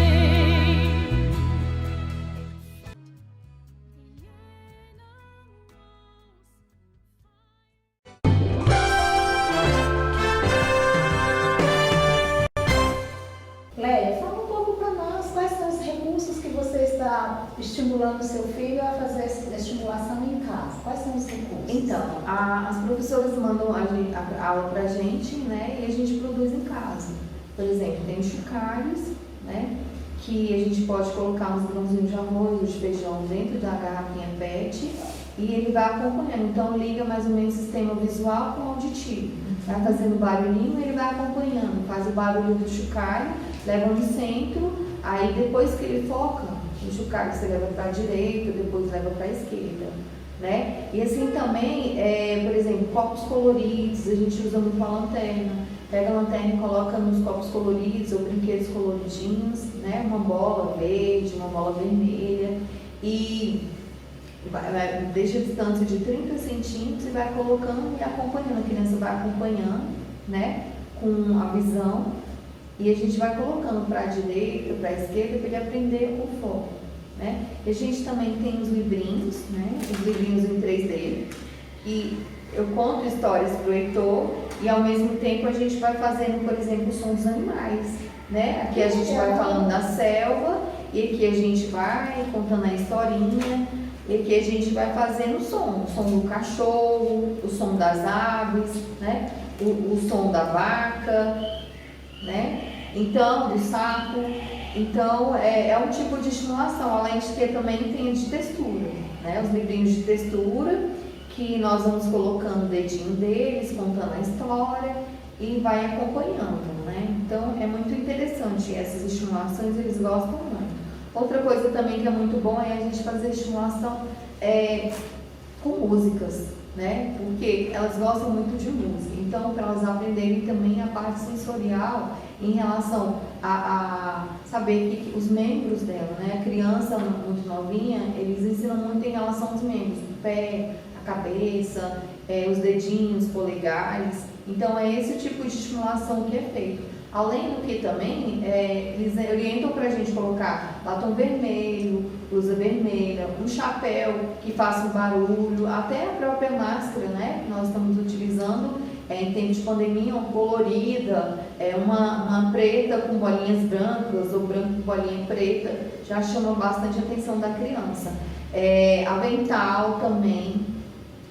Lélia, fala um pouco para nós quais são os recursos que você está estimulando o seu filho a fazer essa estimulação em casa. Quais são os recursos? Então, as professoras mandam a aula pra gente, né? E a gente produz em casa. Por exemplo, tem os chocalhos, né? Que a gente pode colocar uns grãozinhos de arroz ou de feijão dentro da garrafinha PET e ele vai acompanhando. Então, liga mais ou menos o sistema visual com o auditivo. Vai fazendo barulhinho, ele vai acompanhando. Faz o barulho do chocalho, leva no centro, aí depois que ele foca, o chocalho você leva para a direita, depois leva para a esquerda, né? E assim também, por exemplo, copos coloridos, a gente usa muito a lanterna. Pega a lanterna e coloca nos copos coloridos ou brinquedos coloridinhos, né? Uma bola verde, uma bola vermelha e deixa a distância de 30 centímetros e vai colocando e acompanhando. A criança vai acompanhando, né? Com a visão e a gente vai colocando para a direita, para a esquerda para ele aprender o foco, né? E a gente também tem os livrinhos, né? Os livrinhos em 3D e eu conto histórias para o Heitor e ao mesmo tempo a gente vai fazendo, por exemplo, o som dos animais, né? Aqui a gente vai falando da selva e aqui a gente vai contando a historinha e aqui a gente vai fazendo o som do cachorro, o som das aves, né? O som da vaca, né? Então, do sapo. Então, é um tipo de estimulação, além de que também tem de textura, né? Os livrinhos de textura que nós vamos colocando o dedinho deles, contando a história e vai acompanhando, né? Então é muito interessante essas estimulações, eles gostam muito. Outra coisa também que é muito bom é a gente fazer estimulação com músicas, né? Porque elas gostam muito de música, então para elas aprenderem também a parte sensorial em relação a saber que os membros dela, né? A criança muito novinha, eles ensinam muito em relação aos membros, o pé, cabeça, os dedinhos, polegares. Então é esse tipo de estimulação que é feito. Além do que também, eles orientam para a gente colocar batom vermelho, blusa vermelha, um chapéu que faça um barulho, até a própria máscara, né? Que nós estamos utilizando em tempo de pandemia, uma colorida, uma preta com bolinhas brancas ou branco com bolinha preta, já chama bastante a atenção da criança. Avental também.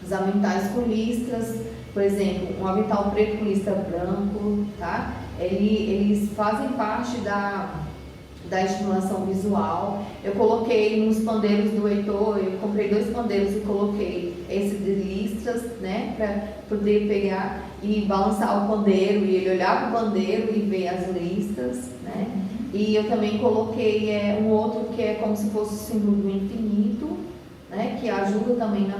Os aventais com listras, por exemplo, um avental preto com listra branco, tá? Eles fazem parte da estimulação visual. Eu coloquei nos pandeiros do Heitor, eu comprei 2 pandeiros e coloquei esse de listras, né? Para poder pegar e balançar o pandeiro e ele olhar para o pandeiro e ver as listras, né? E eu também coloquei um outro que é como se fosse o símbolo do infinito. né, que ajuda também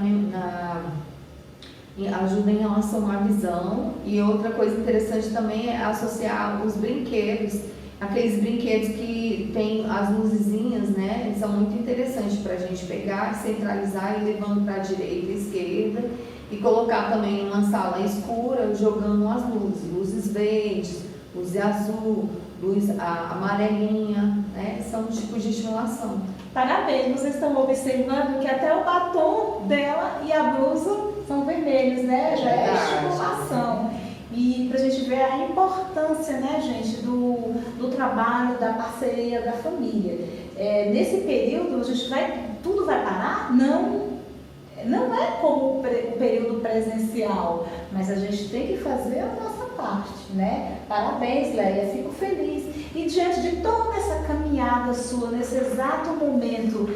ajuda em relação à visão. E outra coisa interessante também é associar os brinquedos, aqueles brinquedos que tem as luzezinhas, né? Eles são muito interessantes para a gente pegar, centralizar e levando para a direita e esquerda e colocar também em uma sala escura, jogando as luzes verdes, luz azul, luz amarelinha, né? São tipos de estimulação. Parabéns, vocês estão observando que até o batom dela e a blusa são vermelhos, né? Já é estimulação. E para a gente ver a importância, né, gente, do trabalho, da parceria, da família. Nesse período, tudo vai parar? Não é como o período presencial, mas a gente tem que fazer a nossa parte, né? Parabéns, Leia, fico feliz. E diante de toda essa caminhada sua, nesse exato momento,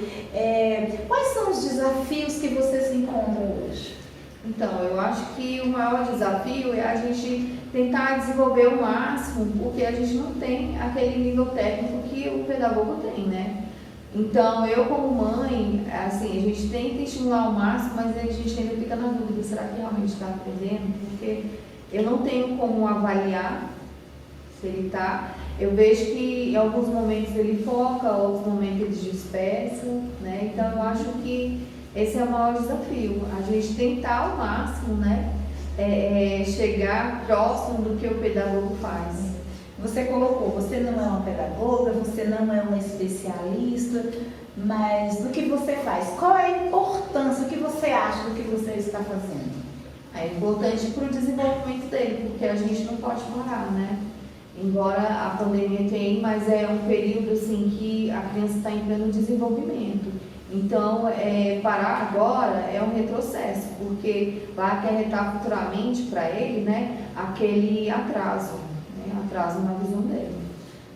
quais são os desafios que vocês encontram hoje? Então, eu acho que o maior desafio é a gente tentar desenvolver o máximo, porque a gente não tem aquele nível técnico que o pedagogo tem, né? Então, eu como mãe, assim, a gente tenta estimular ao máximo, mas a gente ainda fica na dúvida, será que realmente está aprendendo? Porque eu não tenho como avaliar se ele está. Eu vejo que em alguns momentos ele foca, em outros momentos ele dispersa, né? Então, eu acho que esse é o maior desafio, a gente tentar ao máximo, né, chegar próximo do que o pedagogo faz. Você colocou, você não é uma pedagoga, você não é uma especialista, mas do que você faz? Qual é a importância, o que você acha do que você está fazendo? É importante para o desenvolvimento dele, porque a gente não pode parar, né? Embora a pandemia tenha, mas é um período assim que a criança está em pleno desenvolvimento. Então, parar agora é um retrocesso, porque vai acarretar futuramente para ele, né, aquele atraso, né, atraso na visão dele.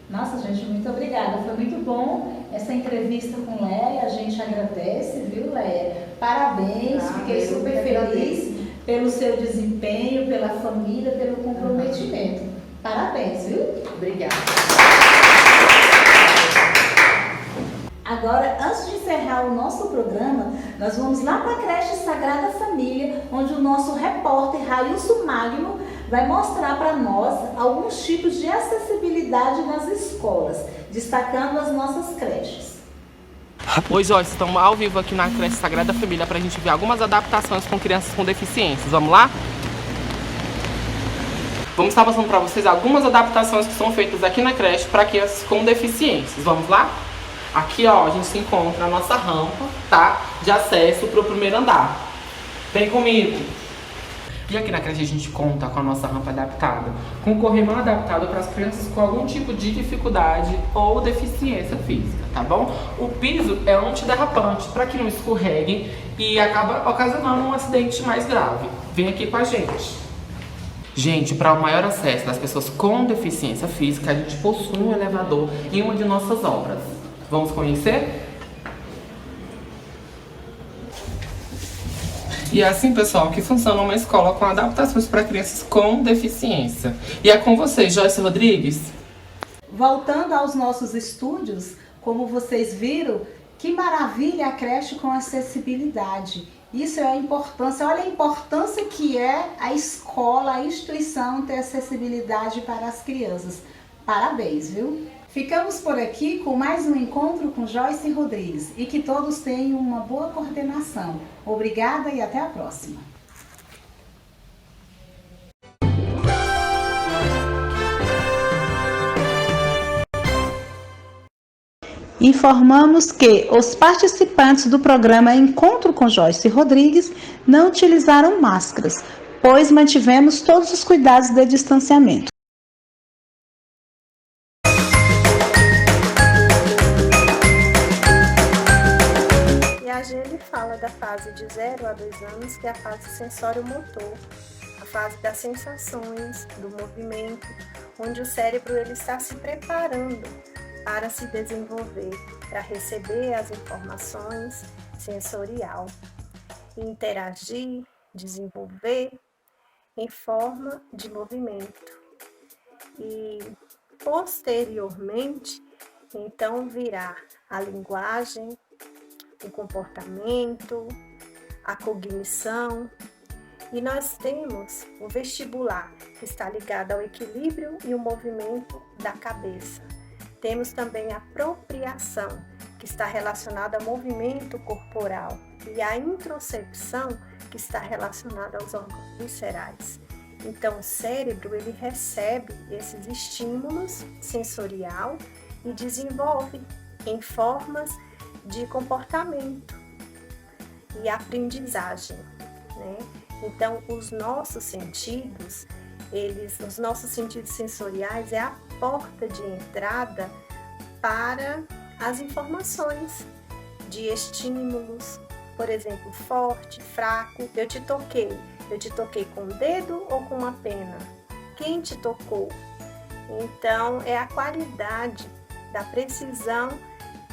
Nossa, gente, muito obrigada. Foi muito bom essa entrevista com Leia. A gente agradece, viu, Leia? Parabéns, fiquei super feliz pelo seu desempenho, pela família, pelo comprometimento. Parabéns, viu? Obrigada. Agora, antes de encerrar o nosso programa, nós vamos lá para a creche Sagrada Família, onde o nosso repórter Railson Magno vai mostrar para nós alguns tipos de acessibilidade nas escolas, destacando as nossas creches. Oi, Joyce, estamos ao vivo aqui na creche Sagrada Família para a gente ver algumas adaptações com crianças com deficiências. Vamos lá? Vamos estar passando para vocês algumas adaptações que são feitas aqui na creche para crianças com deficiências. Vamos lá? Aqui, ó, a gente se encontra a nossa rampa, tá? De acesso para o primeiro andar. Vem comigo! E aqui na creche a gente conta com a nossa rampa adaptada, com o corrimão adaptado para as crianças com algum tipo de dificuldade ou deficiência física, tá bom? O piso é antiderrapante para que não escorreguem e acaba ocasionando um acidente mais grave. Vem aqui com a gente. Gente, para o maior acesso das pessoas com deficiência física, a gente possui um elevador em uma de nossas obras. Vamos conhecer? E é assim, pessoal, que funciona uma escola com adaptações para crianças com deficiência. E é com vocês, Joyce Rodrigues. Voltando aos nossos estúdios, como vocês viram, que maravilha a creche com acessibilidade. Isso é a importância, olha a importância que é a escola, a instituição ter acessibilidade para as crianças. Parabéns, viu? Ficamos por aqui com mais um encontro com Joyce Rodrigues e que todos tenham uma boa coordenação. Obrigada e até a próxima. Informamos que os participantes do programa Encontro com Joyce Rodrigues não utilizaram máscaras, pois mantivemos todos os cuidados de distanciamento. Ele fala da fase de 0 a 2 anos, que é a fase sensório-motor, a fase das sensações, do movimento, onde o cérebro ele está se preparando para se desenvolver, para receber as informações sensorial, interagir, desenvolver em forma de movimento. E posteriormente, então virá a linguagem, o comportamento, a cognição. E nós temos o vestibular, que está ligado ao equilíbrio e o movimento da cabeça. Temos também a propriação, que está relacionada ao movimento corporal, e a introcepção, que está relacionada aos órgãos viscerais. Então, o cérebro ele recebe esses estímulos sensorial e desenvolve em formas de comportamento e aprendizagem, né? Então, os nossos sentidos sensoriais é a porta de entrada para as informações de estímulos, por exemplo, forte, fraco. Eu te toquei com o dedo ou com uma pena? Quem te tocou? Então, é a qualidade da precisão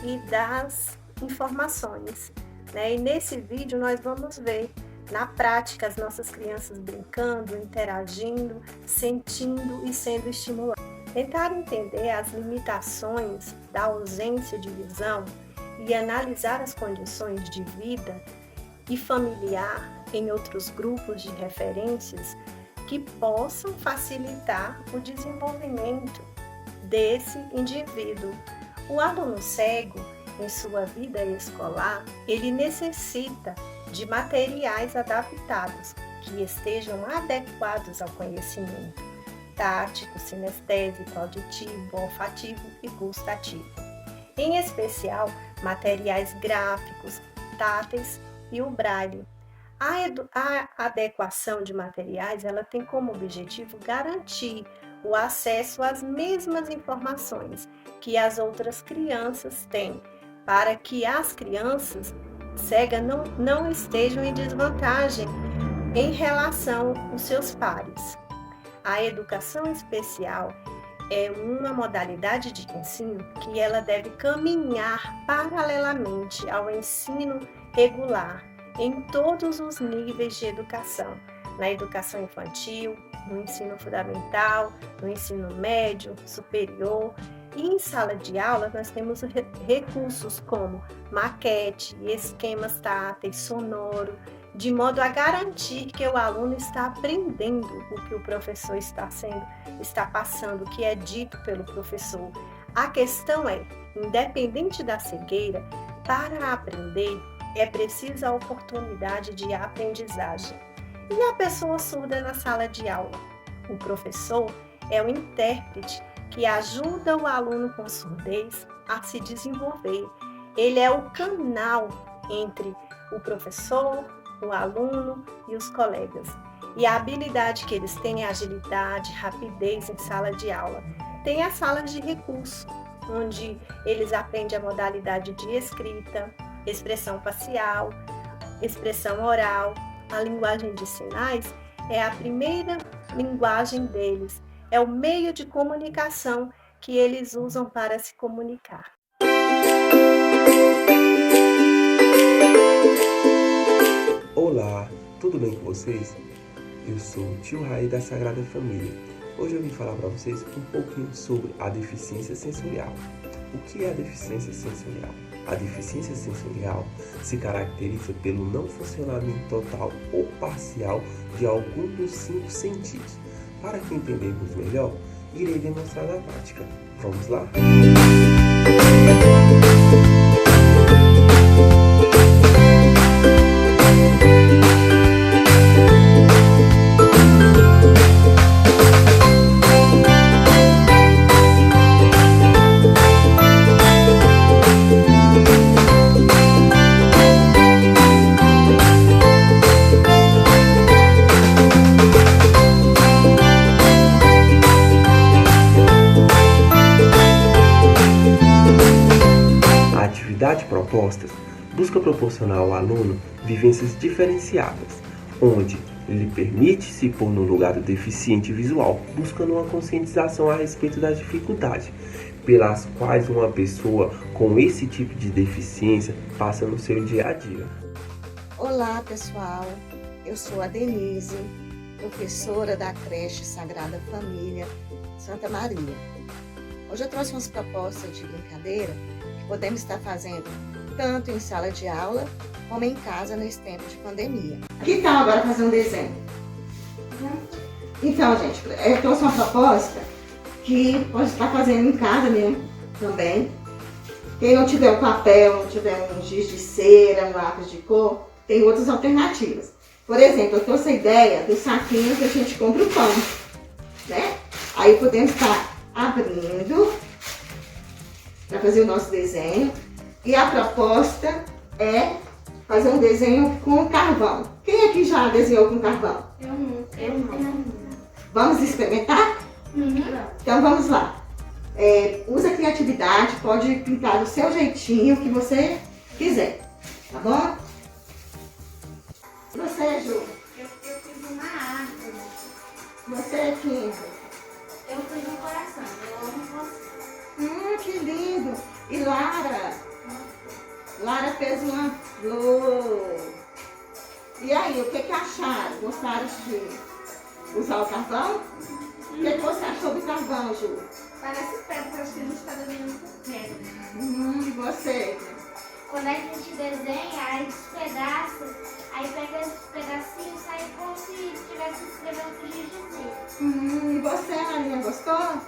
e das informações, né? E nesse vídeo nós vamos ver na prática as nossas crianças brincando, interagindo, sentindo e sendo estimuladas. Tentar entender as limitações da ausência de visão e analisar as condições de vida e familiar em outros grupos de referências que possam facilitar o desenvolvimento desse indivíduo. O aluno cego, em sua vida escolar, ele necessita de materiais adaptados que estejam adequados ao conhecimento tático, sinestésico, auditivo, olfativo e gustativo. Em especial, materiais gráficos, táteis e o braille. A adequação de materiais ela tem como objetivo garantir o acesso às mesmas informações que as outras crianças têm, para que as crianças cegas não estejam em desvantagem em relação aos seus pares. A educação especial é uma modalidade de ensino que ela deve caminhar paralelamente ao ensino regular em todos os níveis de educação, na educação infantil, no ensino fundamental, no ensino médio, superior. E em sala de aula nós temos recursos como maquete, esquemas táteis, sonoro, de modo a garantir que o aluno está aprendendo o que o professor está passando, o que é dito pelo professor. A questão é, independente da cegueira, para aprender é preciso a oportunidade de aprendizagem. E a pessoa surda na sala de aula? O professor é o intérprete que ajuda o aluno com surdez a se desenvolver. Ele é o canal entre o professor, o aluno e os colegas. E a habilidade que eles têm é agilidade, rapidez em sala de aula. Tem as salas de recurso, onde eles aprendem a modalidade de escrita, expressão facial, expressão oral. A linguagem de sinais é a primeira linguagem deles, é o meio de comunicação que eles usam para se comunicar. Olá, tudo bem com vocês? Eu sou o tio Raí da Sagrada Família. Hoje eu vim falar para vocês um pouquinho sobre a deficiência sensorial. O que é a deficiência sensorial? A deficiência sensorial se caracteriza pelo não funcionamento total ou parcial de algum dos 5 sentidos. Para que entendermos melhor, irei demonstrar na prática. Vamos lá? A atividade proposta busca proporcionar ao aluno vivências diferenciadas, onde ele permite se pôr no lugar do deficiente visual, buscando uma conscientização a respeito das dificuldades pelas quais uma pessoa com esse tipo de deficiência passa no seu dia a dia. Olá pessoal, eu sou a Denise, professora da creche Sagrada Família Santa Maria. Hoje eu trouxe umas propostas de brincadeira que podemos estar fazendo tanto em sala de aula como em casa nesse tempo de pandemia. Que tal agora fazer um desenho? Então, gente, eu trouxe uma proposta que pode estar fazendo em casa mesmo também. Quem não tiver um papel, não tiver um giz de cera, um lápis de cor, tem outras alternativas. Por exemplo, eu trouxe a ideia do saquinho que a gente compra o pão, né? Aí podemos estar abrindo para fazer o nosso desenho. E a proposta é fazer um desenho com carvão. Quem aqui já desenhou com carvão? Eu não. Vamos experimentar? Então vamos lá. Usa a criatividade, pode pintar do seu jeitinho que você quiser, tá bom? Você, Ju? Eu fiz uma árvore. Você, Kinga? Eu fiz um coração. Eu amo você. Que lindo! E Lara? Lara fez uma flor. E aí, o que acharam? Gostaram de usar o carvão? O que você achou do carvão, Ju? Parece pedra, acho que a gente está desenhando com pedra. E você? Quando a gente desenha, aí despedaça, aí pega esses pedacinhos e sai como se estivesse escrevendo com giz de cera. E você, Aninha, gostou?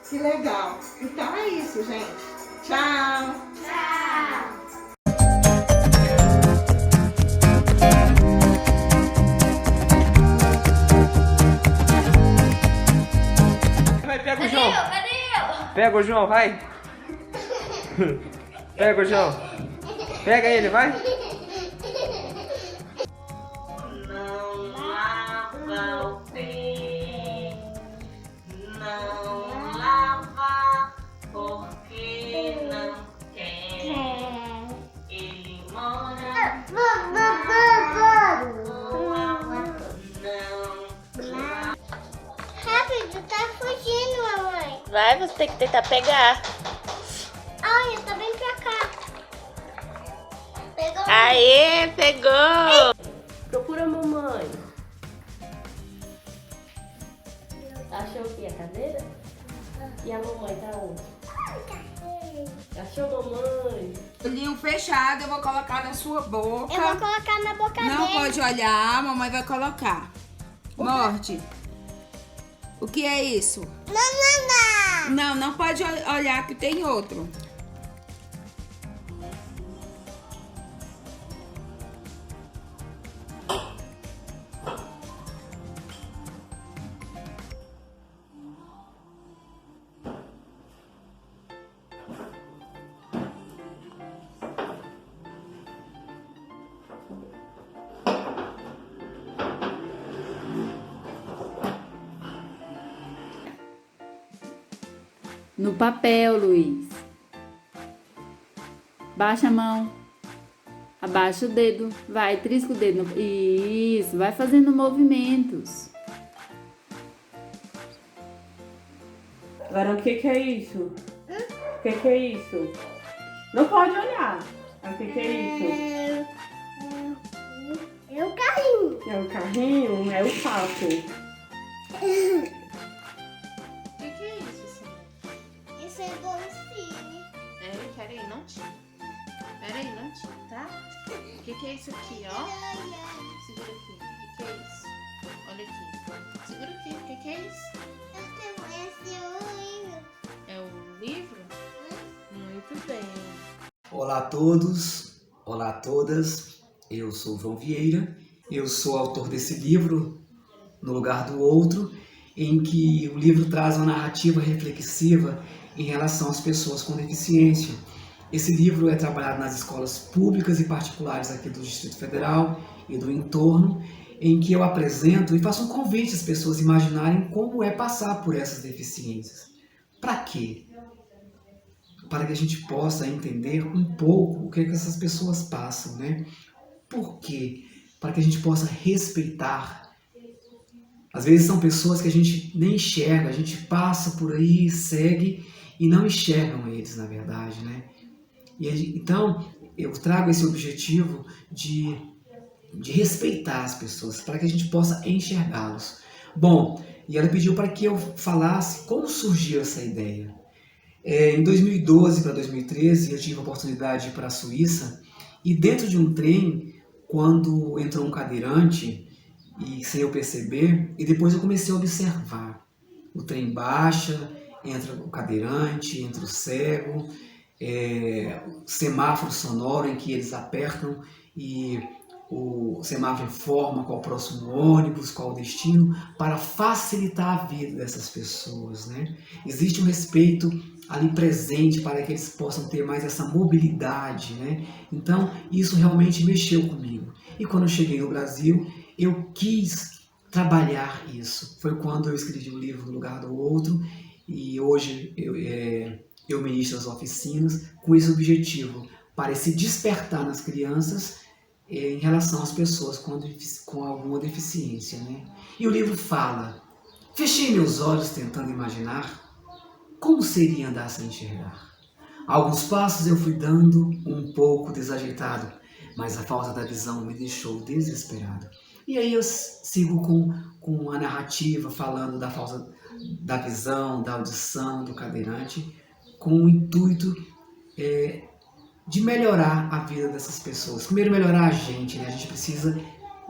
Que legal. Então é isso, gente. Tchau! Tchau! Vai, pega o João. Cadê eu? Pega o João, vai. Pega o João. Pega ele, vai. Não lava o pé. Não lava porque não quer. Ele mora Rápido, tá fugindo, mamãe. Vai, você tem que tentar pegar. Ai, eu tô bem pra cá. Pegou. Aê, pegou! Procura a mamãe. Achou o que? A cadeira? E a mamãe tá onde? Achou, mamãe? Olhinho fechado, eu vou colocar na sua boca. Eu vou colocar na boca dele. Não pode olhar, a mamãe vai colocar. Morde. O que é isso? Não, não pode olhar que tem outro. No papel, Luiz. Baixa a mão. Abaixa o dedo. Vai, trisca o dedo. Isso, vai fazendo movimentos. Agora, o que é isso? O que é isso? Não pode olhar. O que é isso? É o carrinho. É o carrinho? É o pato. O que é isso, senhor? Isso é golfinho. Peraí, não tinha. Peraí, não tinha, tá? O que é isso aqui, ó? Segura aqui. O que é isso? Olha aqui. Segura aqui. O que é isso? Esse é o livro. É o livro? Muito bem. Olá a todos, olá a todas. Eu sou João Vieira. Eu sou autor desse livro, No Lugar do Outro, em que o livro traz uma narrativa reflexiva em relação às pessoas com deficiência. Esse livro é trabalhado nas escolas públicas e particulares aqui do Distrito Federal e do entorno, em que eu apresento e faço um convite às pessoas imaginarem como é passar por essas deficiências. Para quê? Para que a gente possa entender um pouco o que essas pessoas passam, né? Por quê? Para que a gente possa respeitar. Às vezes são pessoas que a gente nem enxerga, a gente passa por aí, segue e não enxergam eles, na verdade, né? Então, eu trago esse objetivo de respeitar as pessoas, para que a gente possa enxergá-los. Bom, e ela pediu para que eu falasse como surgiu essa ideia. Em 2012 para 2013, eu tive a oportunidade de ir para a Suíça e dentro de um trem, quando entrou um cadeirante, e sem eu perceber, e depois eu comecei a observar. O trem baixa, entra o cadeirante, entra o cego, o semáforo sonoro em que eles apertam e o semáforo informa qual o próximo ônibus, qual o destino, para facilitar a vida dessas pessoas, né? Existe um respeito ali presente para que eles possam ter mais essa mobilidade, né? Então, isso realmente mexeu comigo. E quando eu cheguei no Brasil, eu quis trabalhar isso. Foi quando eu escrevi o livro No Lugar do Outro, e hoje eu ministro as oficinas com esse objetivo, para se despertar nas crianças em relação às pessoas com alguma deficiência, né? E o livro fala: fechei meus olhos tentando imaginar como seria andar sem enxergar. Alguns passos eu fui dando um pouco desajeitado, mas a falta da visão me deixou desesperado. E aí eu sigo com a narrativa falando da falta da visão, da audição, do cadeirante, com o intuito de melhorar a vida dessas pessoas. Primeiro, melhorar a gente, né? A gente precisa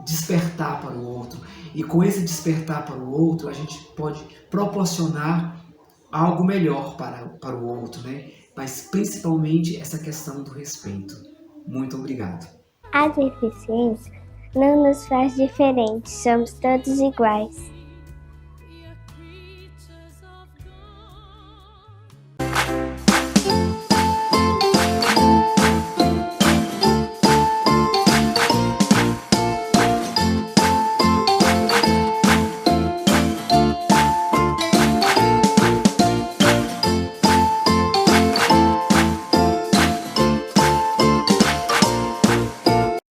despertar para o outro. E com esse despertar para o outro, a gente pode proporcionar algo melhor para o outro, né? Mas principalmente essa questão do respeito. Muito obrigado. A deficiência não nos faz diferentes, somos todos iguais.